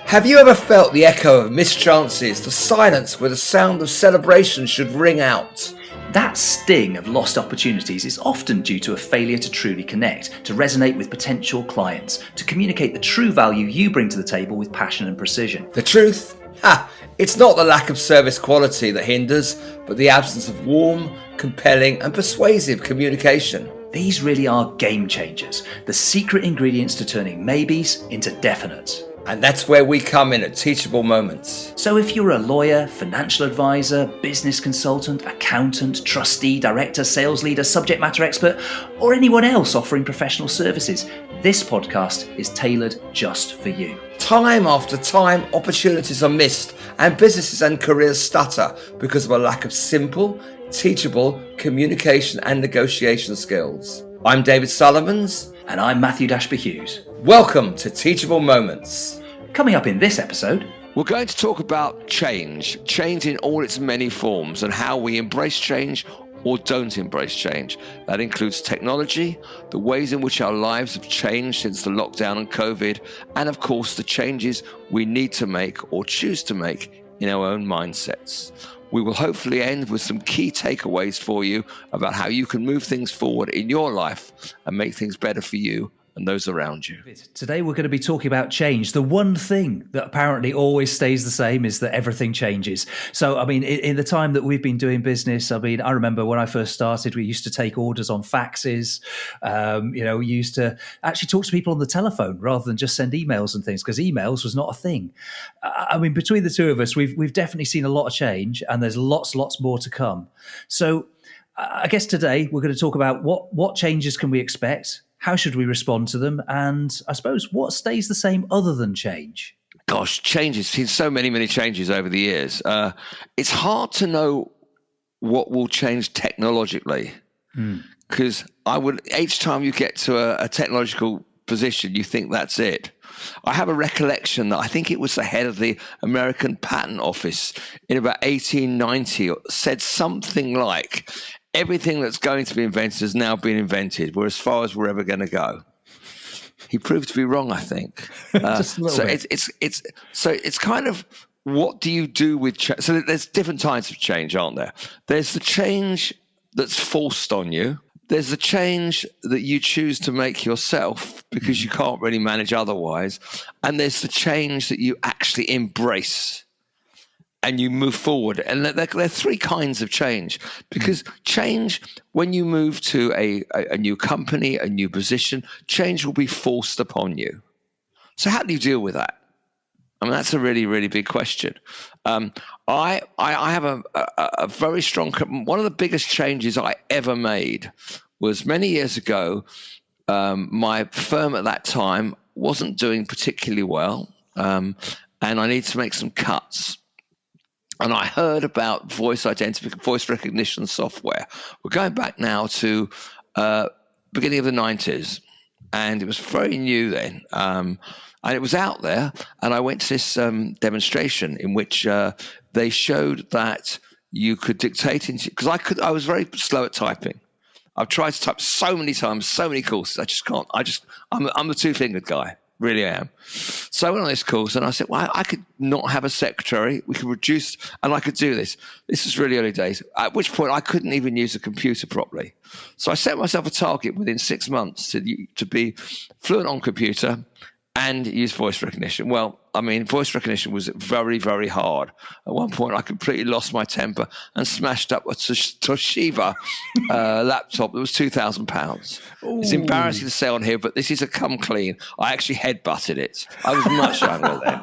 Have you ever felt the echo of missed chances, the silence where the sound of celebration should ring out? That sting of lost opportunities is often due to a failure to truly connect, to resonate with potential clients, to communicate the true value you bring to the table with passion and precision. The truth? It's not the lack of service quality that hinders, but the absence of warm, compelling and persuasive communication. These really are game changers, the secret ingredients to turning maybes into definites. And that's where we come in at Teachable Moments. So if you're a lawyer, financial advisor, business consultant, accountant, trustee, director, sales leader, subject matter expert, or anyone else offering professional services, this podcast is tailored just for you. Time after time, opportunities are missed and businesses and careers stutter because of a lack of simple, teachable communication and negotiation skills. I'm David Sullivans. And I'm Matthew Dashby-Hughes. Welcome to Teachable Moments. Coming up in this episode, we're going to talk about change in all its many forms and how we embrace change or don't embrace change. That includes technology, the ways in which our lives have changed since the lockdown and COVID, and of course the changes we need to make or choose to make in our own mindsets. We will hopefully end with some key takeaways for you about how you can move things forward in your life and make things better for you and those around you. Today we're going to be talking about change. The one thing that apparently always stays the same is that everything changes. So, I mean, in the time that we've been doing business, I remember when I first started, we used to take orders on faxes. We used to actually talk to people on the telephone rather than just send emails and things, because emails was not a thing. Between the two of us, we've definitely seen a lot of change, and there's lots more to come. So I guess today we're going to talk about what changes can we expect? How should we respond to them? And I suppose what stays the same other than change? Gosh, changes. Seen so many changes over the years. It's hard to know what will change technologically, because each time you get to a technological position, you think that's it. I have a recollection that I think it was the head of the American Patent Office in about 1890 said something like, everything that's going to be invented has now been invented. We're as far as we're ever going to go. He proved to be wrong, I think. Just a little bit. It's kind of, what do you do with change? So there's different types of change, aren't there? There's the change that's forced on you. There's the change that you choose to make yourself because you can't really manage otherwise. And there's the change that you actually embrace and you move forward. And there are three kinds of change, because change, when you move to a new company, a new position, change will be forced upon you. So how do you deal with that? That's a really, really big question. I have a very strong, one of the biggest changes I ever made was many years ago. My firm at that time wasn't doing particularly well, and I needed to make some cuts. And I heard about voice recognition software. We're going back now to beginning of the 90s, and it was very new then. And it was out there, and I went to this demonstration in which they showed that you could dictate into, because I was very slow at typing. I've tried to type so many times, so many courses. I just can't. I'm the two-fingered guy. Really am. So I went on this course and I said, well, I could not have a secretary. We could reduce, and I could do this. This was really early days, at which point I couldn't even use a computer properly. So I set myself a target within 6 months to be fluent on computer and use voice recognition. Well, voice recognition was very, very hard. At one point, I completely lost my temper and smashed up a Toshiba laptop that was £2,000. It's embarrassing to say on here, but this is a come clean. I actually headbutted it. I was much younger then.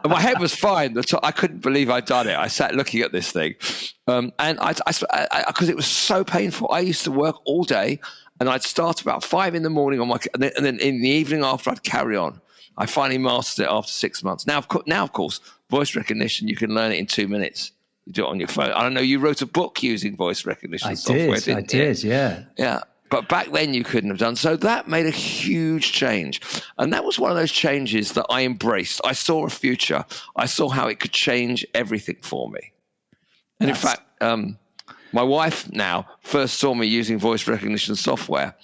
And my head was fine. I couldn't believe I'd done it. I sat looking at this thing. And because it was so painful, I used to work all day, and I'd start about 5 in the morning and then in the evening after, I'd carry on. I finally mastered it after 6 months. Now, of course, voice recognition, you can learn it in 2 minutes. You do it on your phone. I don't know, you wrote a book using voice recognition software, didn't you? I did, yeah. Yeah, but back then you couldn't have done. So that made a huge change. And that was one of those changes that I embraced. I saw a future. I saw how it could change everything for me. And in fact, my wife now first saw me using voice recognition software,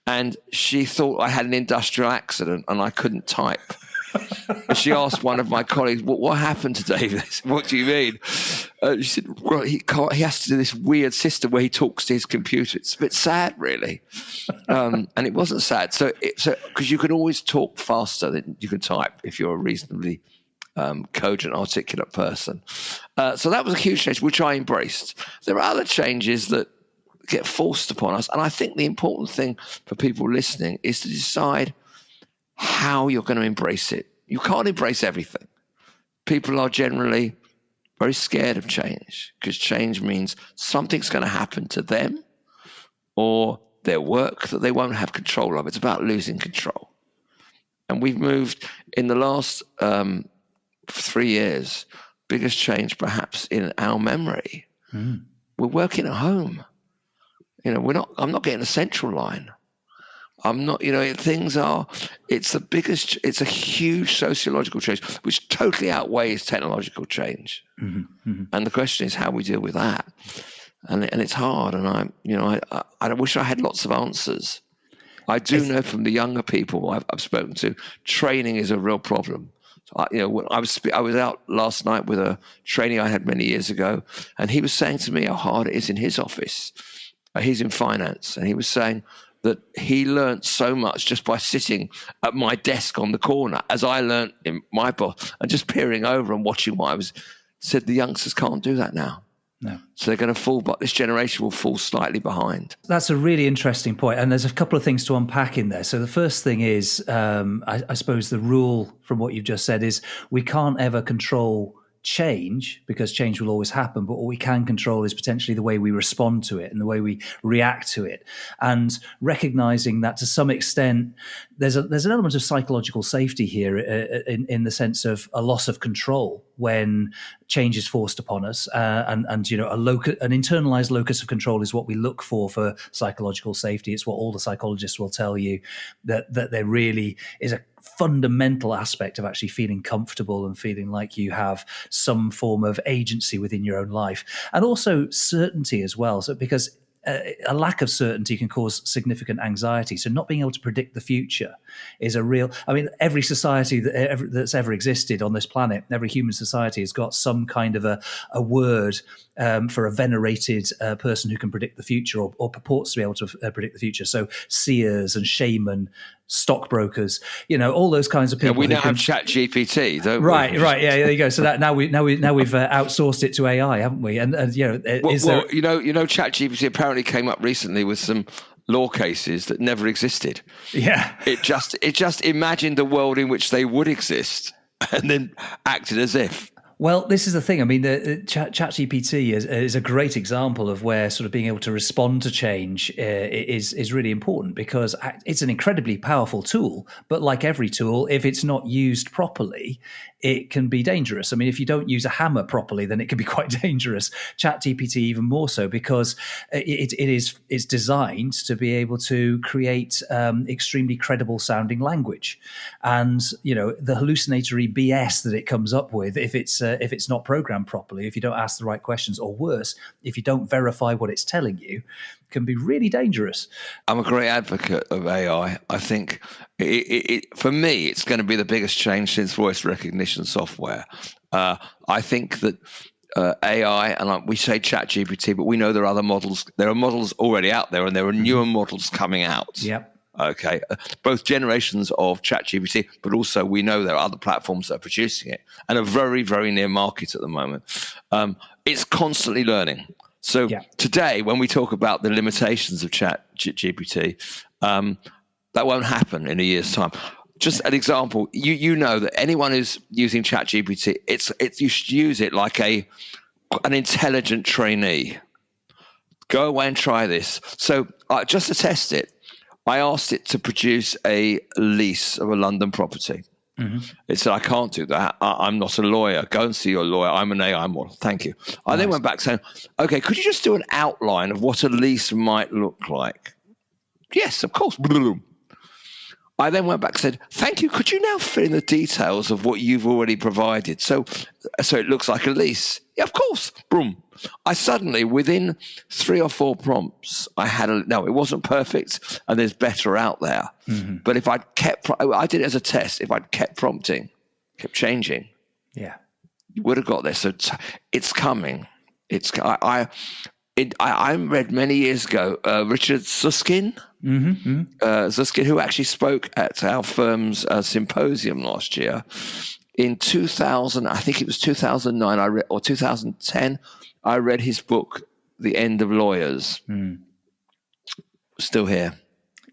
and she thought I had an industrial accident and I couldn't type. And she asked one of my colleagues, what happened to David? What do you mean? She said, well, he has to do this weird system where he talks to his computer. It's a bit sad, really. And it wasn't sad. So because you can always talk faster than you can type if you're a reasonably cogent, articulate person. So that was a huge change, which I embraced. There are other changes that get forced upon us. And I think the important thing for people listening is to decide how you're going to embrace it. You can't embrace everything. People are generally very scared of change because change means something's going to happen to them or their work that they won't have control of. It's about losing control. And we've moved in the last 3 years, biggest change perhaps in our memory. We're working at home. I'm not getting a central line. I'm not, it's a huge sociological change, which totally outweighs technological change. And the question is how we deal with that. And it's hard. And I wish I had lots of answers. I do know from the younger people I've spoken to, training is a real problem. So I was out last night with a trainee I had many years ago, and he was saying to me how hard it is in his office. He's in finance, and he was saying that he learned so much just by sitting at my desk on the corner, as I learned in my boss, and just peering over and watching what I was. Said the youngsters can't do that now. No. So they're going to fall, but this generation will fall slightly behind. That's a really interesting point. And there's a couple of things to unpack in there. So the first thing is, I suppose the rule from what you've just said is we can't ever control change because change will always happen. But what we can control is potentially the way we respond to it and the way we react to it. And recognizing that to some extent, there's an element of psychological safety here in the sense of a loss of control when change is forced upon us, and an internalized locus of control is what we look for psychological safety. It's what all the psychologists will tell you, that there really is a fundamental aspect of actually feeling comfortable and feeling like you have some form of agency within your own life, and also certainty as well. So because a lack of certainty can cause significant anxiety. So not being able to predict the future is a real, every society that's ever existed on this planet, every human society has got some kind of a word for a venerated person who can predict the future or purports to be able to predict the future. So seers and shaman, stockbrokers, all those kinds of people. Yeah, we now have ChatGPT, don't we? Right. Yeah, there you go. So that now we've outsourced it to AI, haven't we? And ChatGPT apparently came up recently with some law cases that never existed. Yeah. It just imagined the world in which they would exist and then acted as if. Well, this is the thing. The ChatGPT is a great example of where sort of being able to respond to change is really important, because it's an incredibly powerful tool. But like every tool, if it's not used properly, it can be dangerous. If you don't use a hammer properly, then it can be quite dangerous. ChatGPT even more so, because it's designed to be able to create extremely credible sounding language, and the hallucinatory BS that it comes up with, if it's not programmed properly, if you don't ask the right questions, or worse, if you don't verify what it's telling you, can be really dangerous. I'm a great advocate of AI. I think for me, it's going to be the biggest change since voice recognition software. I think that AI, and we say ChatGPT, but we know there are other models. There are models already out there, and there are newer models coming out. Yep. Okay, both generations of ChatGPT, but also we know there are other platforms that are producing it and a very, very near market at the moment. It's constantly learning. So today, when we talk about the limitations of ChatGPT, that won't happen in a year's time. Just an example, you know that anyone who's using ChatGPT, you should use it like an intelligent trainee. Go away and try this. So just to test it, I asked it to produce a lease of a London property. Mm-hmm. It said, I can't do that. I'm not a lawyer. Go and see your lawyer. I'm an AI model. Thank you. I then went back saying, okay, could you just do an outline of what a lease might look like? Yes, of course. I then went back and said, thank you. Could you now fill in the details of what you've already provided? So it looks like a lease. Yeah, of course. Boom. I suddenly, within 3 or 4 prompts, it wasn't perfect, and there's better out there. Mm-hmm. But if I did it as a test, if I'd kept prompting, kept changing, yeah, you would have got there. So it's coming. I read many years ago Richard Susskind, Susskind, who actually spoke at our firm's symposium last year. In 2000, I think it was 2009, or 2010, I read his book, The End of Lawyers. Still here.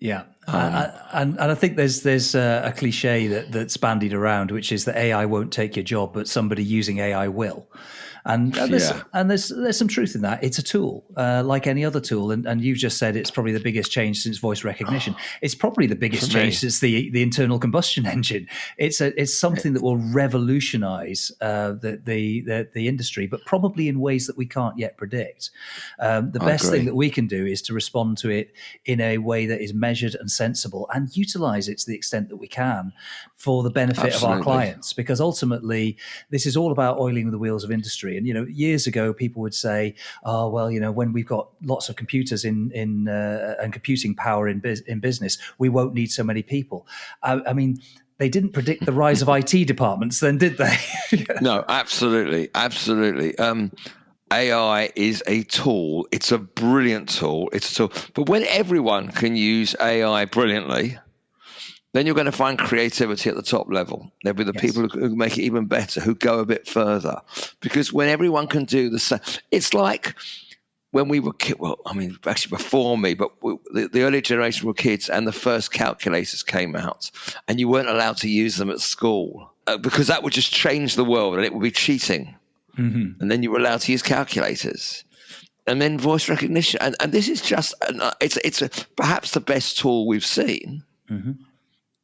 Yeah, and I think there's a cliche that's bandied around, which is that AI won't take your job, but somebody using AI will. And there's some truth in that. It's a tool, like any other tool. And you've just said it's probably the biggest change since voice recognition. It's probably the biggest change since the internal combustion engine. It's something that will revolutionize the industry, but probably in ways that we can't yet predict. The best thing that we can do is to respond to it in a way that is measured and sensible, and utilize it to the extent that we can for the benefit of our clients. Because ultimately, this is all about oiling the wheels of industry. And years ago, people would say, "Oh, well, when we've got lots of computers and computing power in business, we won't need so many people." I mean, they didn't predict the rise of IT departments, then, did they? No, absolutely. AI is a tool. It's a brilliant tool. It's a tool. But when everyone can use AI brilliantly, then you're going to find creativity at the top level. There'll be the people who make it even better, who go a bit further. Because when everyone can do the same, it's like when we were kids. Well, I mean, actually before me, but the earlier generation were kids, and the first calculators came out, and you weren't allowed to use them at school because that would just change the world, and it would be cheating. Mm-hmm. And then you were allowed to use calculators. And then voice recognition. And this is just, it's perhaps the best tool we've seen. Mm-hmm.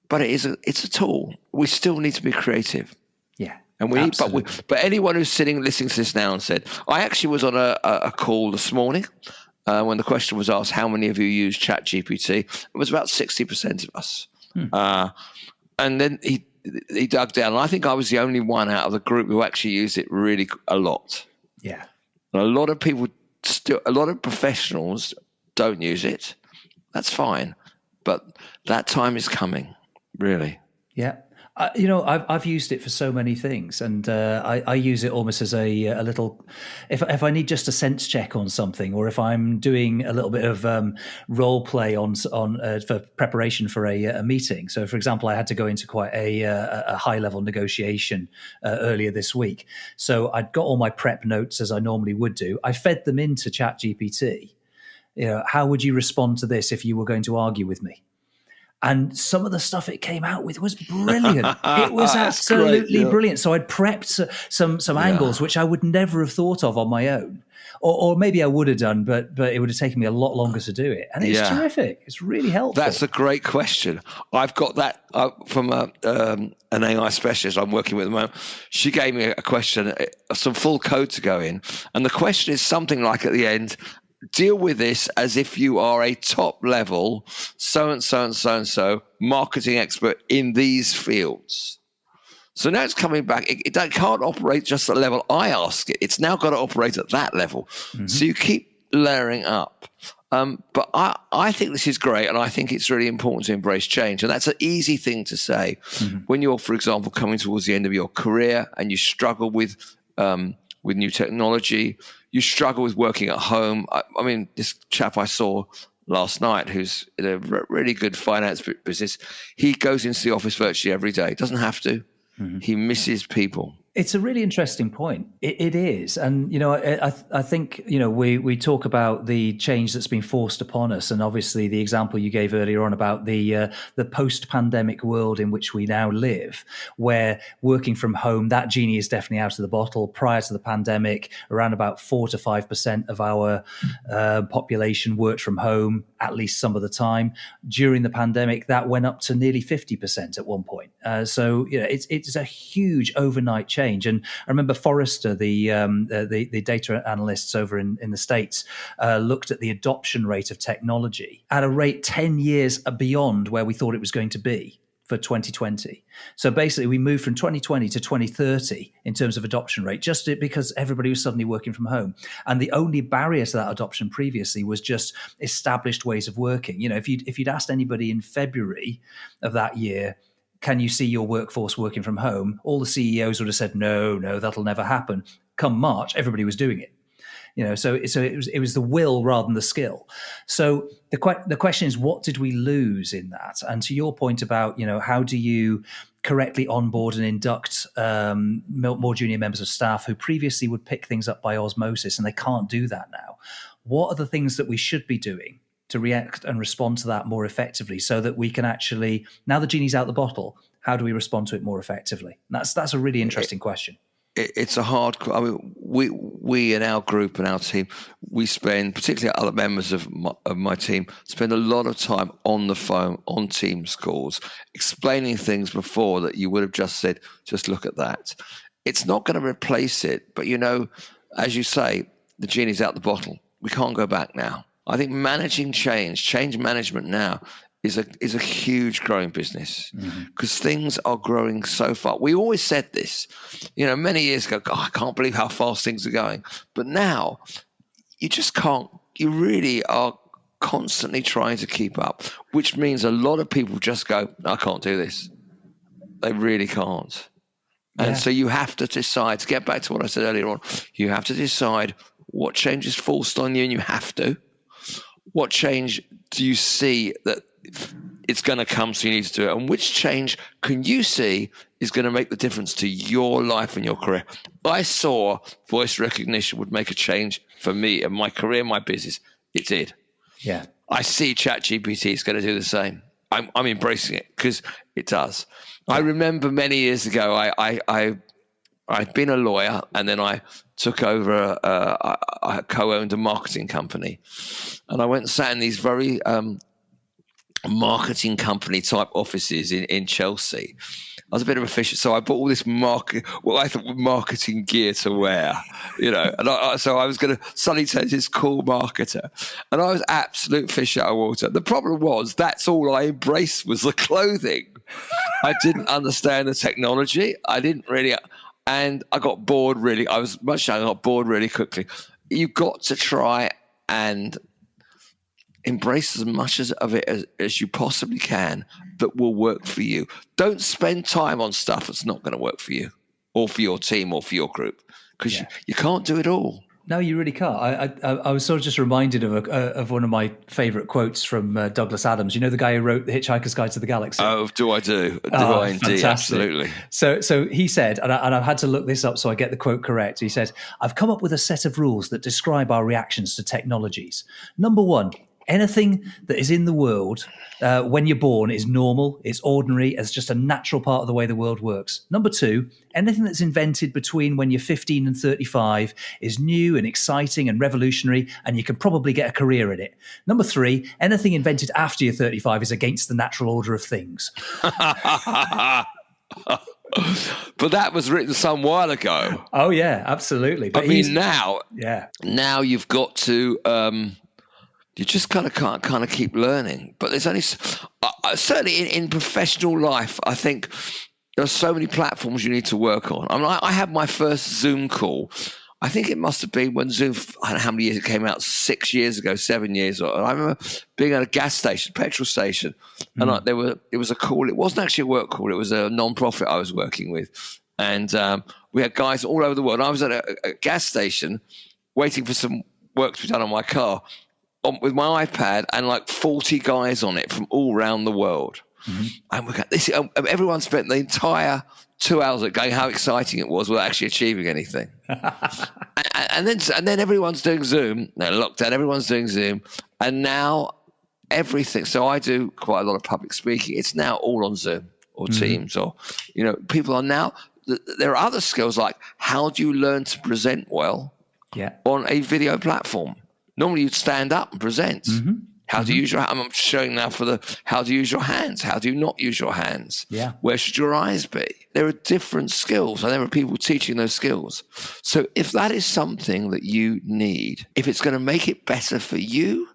But it's a tool. We still need to be creative. Yeah, and but anyone who's listening to this now and said, I actually was on a call this morning when the question was asked, how many of you use ChatGPT? It was about 60% of us. And then he dug down, and I think I was the only one out of the group who actually used it really a lot. Yeah, and a lot of people a lot of professionals don't use it. That's fine, but that time is coming. Really? Yeah. I've used it for so many things, and I use it almost as a little. If I need just a sense check on something, or if I'm doing a little bit of role play on for preparation for a meeting. So, for example, I had to go into quite a high level negotiation earlier this week. So I'd got all my prep notes as I normally would do. I fed them into ChatGPT. How would you respond to this if you were going to argue with me? And some of the stuff it came out with was brilliant. It was absolutely brilliant. So I'd prepped some angles which I would never have thought of on my own. Or maybe I would have done, but it would have taken me a lot longer to do it. And it's terrific. It's really helpful. That's a great question. I've got that from an AI specialist I'm working with at the moment. She gave me a question, some full code to go in. And the question is something like at the end, deal with this as if you are a top level so-and-so marketing expert in these fields. So now it's coming back. It can't operate just at the level I ask it. It's now got to operate at that level. Mm-hmm. So you keep layering up. But I think this is great, and I think it's really important to embrace change. And that's an easy thing to say. Mm-hmm. When you're, for example, coming towards the end of your career and you struggle with new technology, you struggle with working at home. I mean, this chap I saw last night who's in a really good finance business, he goes into the office virtually every day. Doesn't have to. Mm-hmm. He misses people. It's a really interesting point. It is. And, I think, we talk about the change that's been forced upon us. And obviously the example you gave earlier on about the post-pandemic world in which we now live, where working from home, that genie is definitely out of the bottle. Prior to the pandemic, around about 4 to 5% of our population worked from home at least some of the time. During the pandemic, that went up to nearly 50% at one point. So, it's a huge overnight change. change. And I remember Forrester, the data analysts over in the States, looked at the adoption rate of technology at a rate 10 years beyond where we thought it was going to be for 2020. So basically we moved from 2020 to 2030 in terms of adoption rate, just because everybody was suddenly working from home. And the only barrier to that adoption previously was just established ways of working. You know, if you'd asked anybody in February of that year, can you see your workforce working from home? All the CEOs would have said, no, that'll never happen. Come March, everybody was doing it. You know, so it was the will rather than the skill. So the question is, what did we lose in that? And to your point about, you know, how do you correctly onboard and induct more junior members of staff who previously would pick things up by osmosis, and they can't do that now? What are the things that we should be doing to react and respond to that more effectively, so that we can actually, now the genie's out the bottle, how do we respond to it more effectively? And that's a really interesting question. It's a hard. I mean, we in our group and our team, we spend, particularly other members of my team, spend a lot of time on the phone, on Teams calls, explaining things before that you would have just said, just look at that. It's not going to replace it, but you know, as you say, the genie's out the bottle. We can't go back now. I think managing change management now is a huge growing business, because things are growing so fast. We always said this, you know, many years ago, God, I can't believe how fast things are going. But now you just can't, you really are constantly trying to keep up, which means a lot of people just go, I can't do this. They really can't. And so you have to decide, to get back to what I said earlier on, you have to decide what change is forced on you, and you have to. What change do you see that it's going to come, so you need to do it? And which change can you see is going to make the difference to your life and your career? I saw voice recognition would make a change for me and my career, my business. It did. Yeah. I see ChatGPT is going to do the same. I'm embracing it because it does. I remember many years ago, I'd been a lawyer, and then I took over, I co-owned a marketing company. And I went and sat in these very marketing company type offices in Chelsea. I was a bit of a fisher, so I bought all this what I thought was marketing gear to wear, you know. And so I was going to suddenly turn this cool marketer, and I was absolute fish out of water. The problem was that's all I embraced was the clothing. I didn't understand the technology. I didn't really, and I got bored really. I was much younger. I got bored really quickly. You've got to try and embrace as much of it as you possibly can that will work for you. Don't spend time on stuff that's not going to work for you or for your team or for your group, because you can't do it all. No, you really can't. I was sort of just reminded of one of my favorite quotes from Douglas Adams. You know, the guy who wrote The Hitchhiker's Guide to the Galaxy? Oh, do I indeed? Fantastic. Absolutely. So he said, and I've had to look this up so I get the quote correct. He said, I've come up with a set of rules that describe our reactions to technologies. Number one, anything that is in the world when you're born is normal, it's ordinary, it's just a natural part of the way the world works. Number two, anything that's invented between when you're 15 and 35 is new and exciting and revolutionary, and you can probably get a career in it. Number three, anything invented after you're 35 is against the natural order of things. But that was written some while ago. Oh, yeah, absolutely. But I mean, now you've got to... you just kind of keep learning. But there's only certainly in professional life, I think there are so many platforms you need to work on. I mean, I had my first Zoom call. I think it must have been when Zoom, I don't know how many years it came out, 6 years ago, 7 years. And I remember being at a gas station, petrol station, and it was a call. It wasn't actually a work call. It was a non-profit I was working with. And we had guys all over the world. I was at a gas station waiting for some work to be done on my car, with my iPad, and like 40 guys on it from all around the world. And we got this. Everyone spent the entire 2 hours going how exciting it was without actually achieving anything. and then everyone's doing Zoom. Now lockdown, everyone's doing Zoom, and now everything. So I do quite a lot of public speaking. It's now all on Zoom or Teams, or people are now. There are other skills like how do you learn to present well on a video platform. Normally you'd stand up and present. How do you use your? I'm showing now for how do you use your hands? How do you not use your hands? Yeah. Where should your eyes be? There are different skills, and there are people teaching those skills. So if that is something that you need, if it's going to make it better for you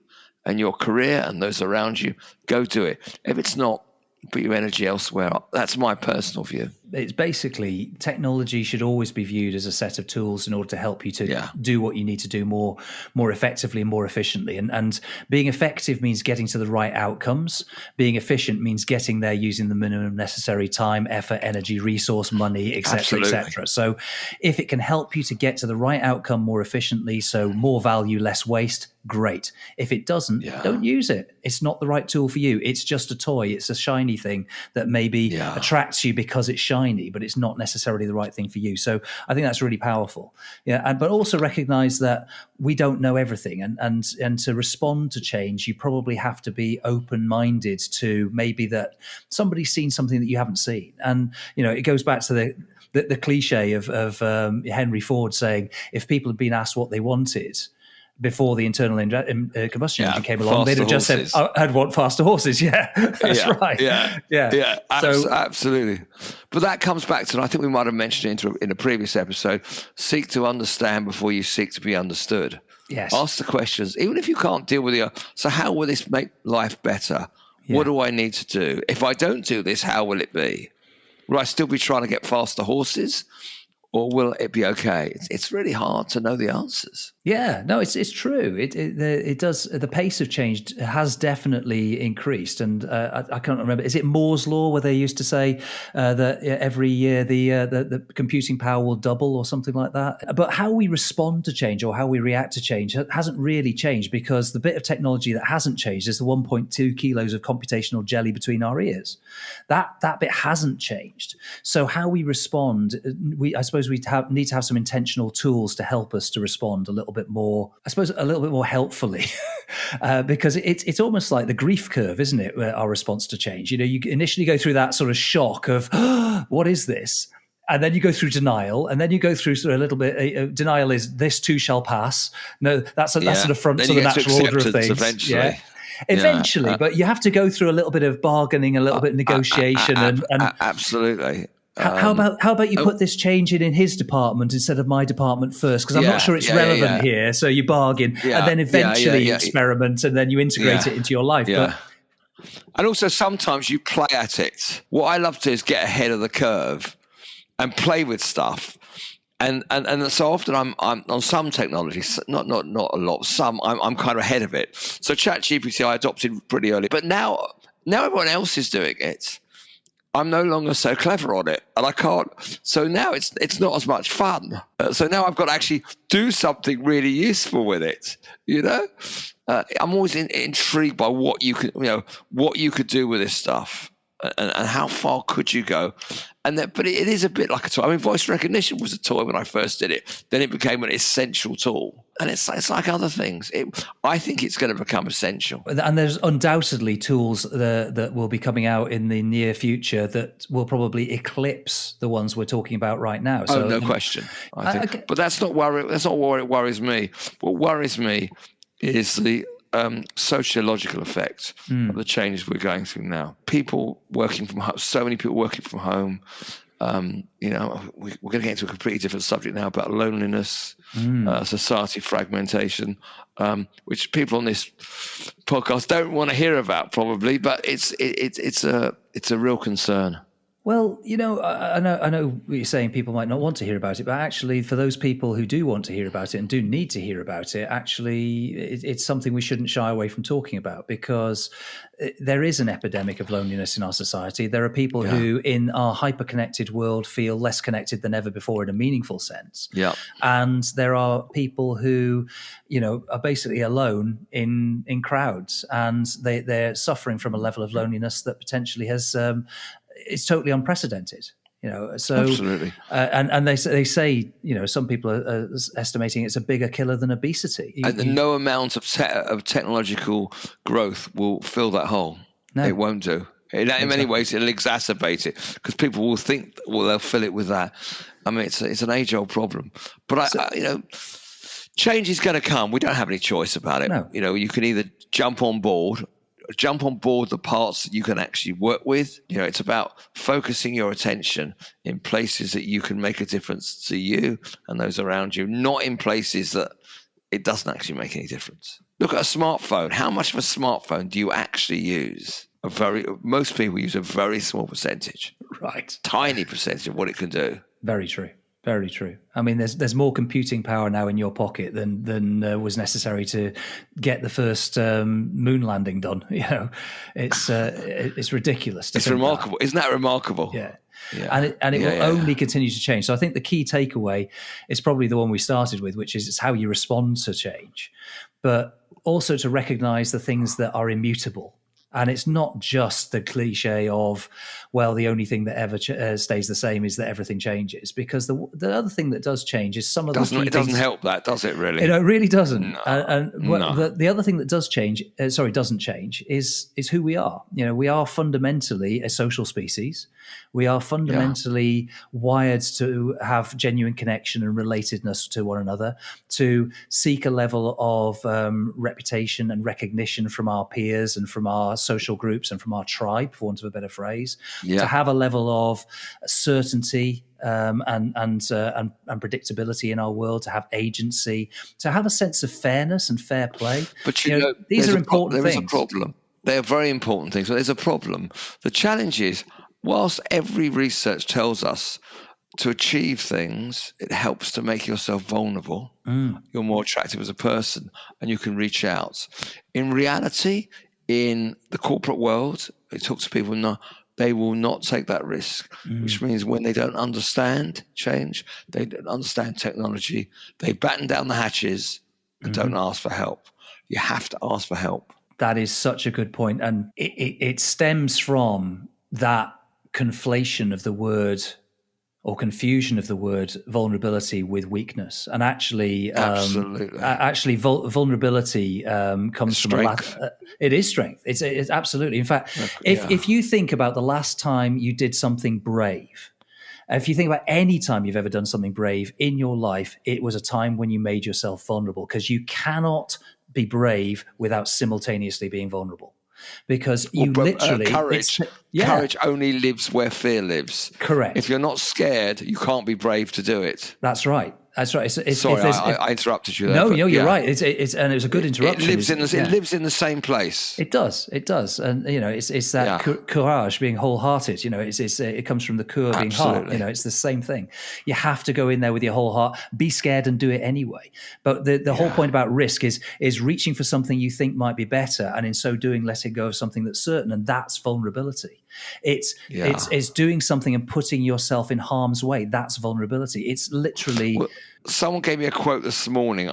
and your career and those around you, go do it. If it's not, put your energy elsewhere. That's my personal view. It's basically, technology should always be viewed as a set of tools in order to help you to do what you need to do more effectively and more efficiently. And being effective means getting to the right outcomes. Being efficient means getting there using the minimum necessary time, effort, energy, resource, money, etc., etc. So if it can help you to get to the right outcome more efficiently, so more value, less waste, great. If it doesn't, don't use it. It's not the right tool for you. It's just a toy. It's a shiny thing that maybe attracts you because it's shiny, but it's not necessarily the right thing for you. So I think that's really powerful. Yeah, but also recognize that we don't know everything, and to respond to change, you probably have to be open-minded to maybe that somebody's seen something that you haven't seen. And it goes back to the cliche of Henry Ford saying, if people had been asked what they wanted before the internal combustion engine came along, they'd have just said, I'd want faster horses. Yeah, that's right. Yeah. Absolutely. But that comes back to, and I think we might have mentioned it in a previous episode, seek to understand before you seek to be understood. Yes. Ask the questions, even if you can't deal with it. So how will this make life better? Yeah. What do I need to do? If I don't do this, how will it be? Will I still be trying to get faster horses? Or will it be okay? It's really hard to know the answers. Yeah, no, it's true. It does. The pace of change has definitely increased, and I can't remember. Is it Moore's law where they used to say that every year the computing power will double or something like that? But how we respond to change or how we react to change hasn't really changed, because the bit of technology that hasn't changed is the 1.2 kilos of computational jelly between our ears. That bit hasn't changed. So how we respond, I suppose we need to have some intentional tools to help us to respond a little bit more helpfully, because it's almost like the grief curve, isn't it? Our response to change. You initially go through that sort of shock of what is this, and then you go through denial, and then you go through sort of a little bit. Denial is this too shall pass. No, that's sort of front to the natural order of things. Eventually. Eventually, but you have to go through a little bit of bargaining, a little bit of negotiation, and absolutely. How about you put this change in his department instead of my department first? Because I'm not sure it's relevant here. So you bargain, and then eventually you experiment, and then you integrate it into your life. Yeah. And also sometimes you play at it. What I love to do is get ahead of the curve and play with stuff. And so often I'm on some technologies, not a lot. Some I'm kind of ahead of it. So ChatGPT I adopted pretty early, but now everyone else is doing it. I'm no longer so clever on it, and I can't. So now it's not as much fun. So now I've got to actually do something really useful with it. I'm always intrigued by what you could do with this stuff, and how far could you go. But it is a bit like a toy. I mean, voice recognition was a toy when I first did it. Then it became an essential tool. And it's like other things. I think it's going to become essential. And there's undoubtedly tools that will be coming out in the near future that will probably eclipse the ones we're talking about right now. So, no question. I think. Okay. But that's not what worries me. What worries me is the sociological effect of the changes we're going through now. People working from home, so many people working from home. We're going to get into a completely different subject now about loneliness, society fragmentation, which people on this podcast don't want to hear about probably, but it's a real concern. Well, I know what you're saying. People might not want to hear about it, but actually, for those people who do want to hear about it and do need to hear about it, actually, it's something we shouldn't shy away from talking about, because there is an epidemic of loneliness in our society. There are people who, in our hyper-connected world, feel less connected than ever before in a meaningful sense. Yeah, and there are people who, are basically alone in crowds, and they're suffering from a level of loneliness that potentially has. It's totally unprecedented, So absolutely, and they say, some people are estimating it's a bigger killer than obesity. No amount of technological growth will fill that hole. No. It won't do. In many ways, it'll exacerbate it, because people will think, they'll fill it with that. I mean, it's an age-old problem. But change is going to come. We don't have any choice about it. No. You know, you can either jump on board the parts that you can actually work with. You know, it's about focusing your attention in places that you can make a difference to you and those around you, not in places that it doesn't actually make any difference. Look at a smartphone. How much of a smartphone do you actually use? Most people use a very small percentage. Right. Tiny percentage of what it can do. Very true. Very true. I mean, there's more computing power now in your pocket than was necessary to get the first moon landing done. You know, it's ridiculous. It's remarkable. Isn't that remarkable? Yeah. And it will only continue to change. So I think the key takeaway is probably the one we started with, which is it's how you respond to change, but also to recognize the things that are immutable. And it's not just the cliche of, well, the only thing that ever stays the same is that everything changes. Because the other thing that does change is some of the key things. It doesn't help that, does it? Really? It really doesn't. No. The other thing that doesn't change is who we are. You know, we are fundamentally a social species. We are fundamentally wired to have genuine connection and relatedness to one another, to seek a level of reputation and recognition from our peers and from our social groups and from our tribe, for want of a better phrase, to have a level of certainty and predictability in our world, to have agency, to have a sense of fairness and fair play. But you know these are important things. There is a problem. They are very important things, but there's a problem. The challenge is, whilst every research tells us to achieve things, it helps to make yourself vulnerable. You're more attractive as a person and you can reach out. In reality, in the corporate world, I talk to people, they will not take that risk, which means when they don't understand change, they don't understand technology, they batten down the hatches and don't ask for help. You have to ask for help. That is such a good point. And it stems from that conflation of the word or confusion of the word vulnerability with weakness. And actually, vulnerability comes strength. from it is strength. It's absolutely. In fact, if you think about the last time you did something brave, if you think about any time you've ever done something brave in your life, it was a time when you made yourself vulnerable, because you cannot be brave without simultaneously being vulnerable. Because you courage only lives where fear lives. Correct. If you're not scared, you can't be brave to do it. That's right. Sorry, I interrupted you there. No, you're right. It's and it was a good interruption. It lives in the same place. It does, and you know, it's that courage, being wholehearted. You know, it comes from the cœur being heart. You know, it's the same thing. You have to go in there with your whole heart. Be scared and do it anyway. But the whole point about risk is reaching for something you think might be better, and in so doing, letting go of something that's certain, and that's vulnerability. It's doing something and putting yourself in harm's way. That's vulnerability. It's literally. Well, someone gave me a quote this morning.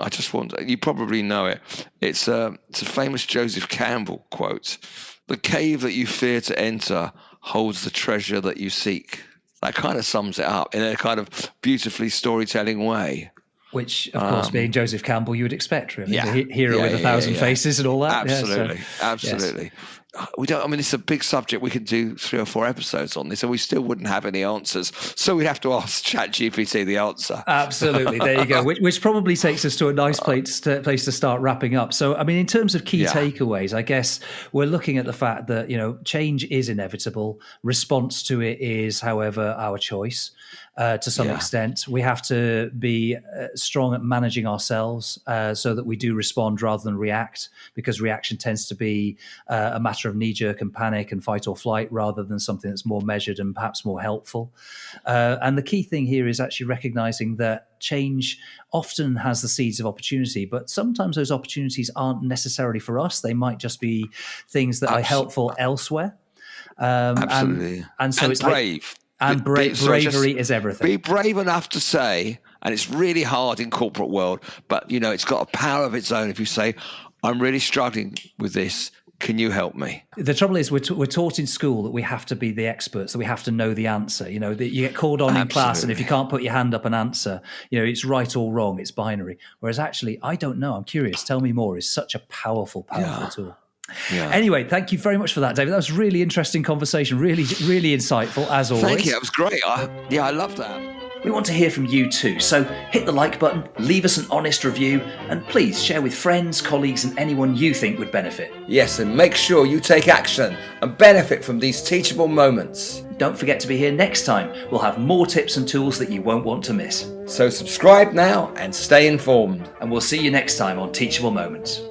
You probably know it. It's a famous Joseph Campbell quote. The cave that you fear to enter holds the treasure that you seek. That kind of sums it up in a kind of beautifully storytelling way. Which, of course, being Joseph Campbell, you would expect, really. The hero with 1,000 faces and all that. Absolutely. Yes. We don't. I mean, it's a big subject. We could do 3 or 4 episodes on this, and we still wouldn't have any answers. So we'd have to ask ChatGPT the answer. Absolutely. There you go. Which probably takes us to a nice place to start wrapping up. So, I mean, in terms of key takeaways, I guess we're looking at the fact that, you know, change is inevitable. Response to it is, however, our choice. To some extent, we have to be strong at managing ourselves so that we do respond rather than react, because reaction tends to be a matter of knee-jerk and panic and fight or flight rather than something that's more measured and perhaps more helpful. And the key thing here is actually recognizing that change often has the seeds of opportunity, but sometimes those opportunities aren't necessarily for us. They might just be things that are helpful elsewhere. Absolutely. And so it's brave. Bravery is everything. Be brave enough to say, and it's really hard in corporate world, but you know, it's got a power of its own. If you say, I'm really struggling with this, can you help me? The trouble is we're taught in school that we have to be the experts, that we have to know the answer. You know, that you get called on in class, and if you can't put your hand up and answer, you know, it's right or wrong, it's binary. Whereas actually, I don't know, I'm curious, tell me more is such a powerful tool. Yeah. Anyway, thank you very much for that, David. That was a really interesting conversation, really, really insightful, as always. Thank you. That was great. I love that. We want to hear from you too, so hit the like button, leave us an honest review, and please share with friends, colleagues, and anyone you think would benefit. Yes, and make sure you take action and benefit from these teachable moments. Don't forget to be here next time. We'll have more tips and tools that you won't want to miss. So subscribe now and stay informed. And we'll see you next time on Teachable Moments.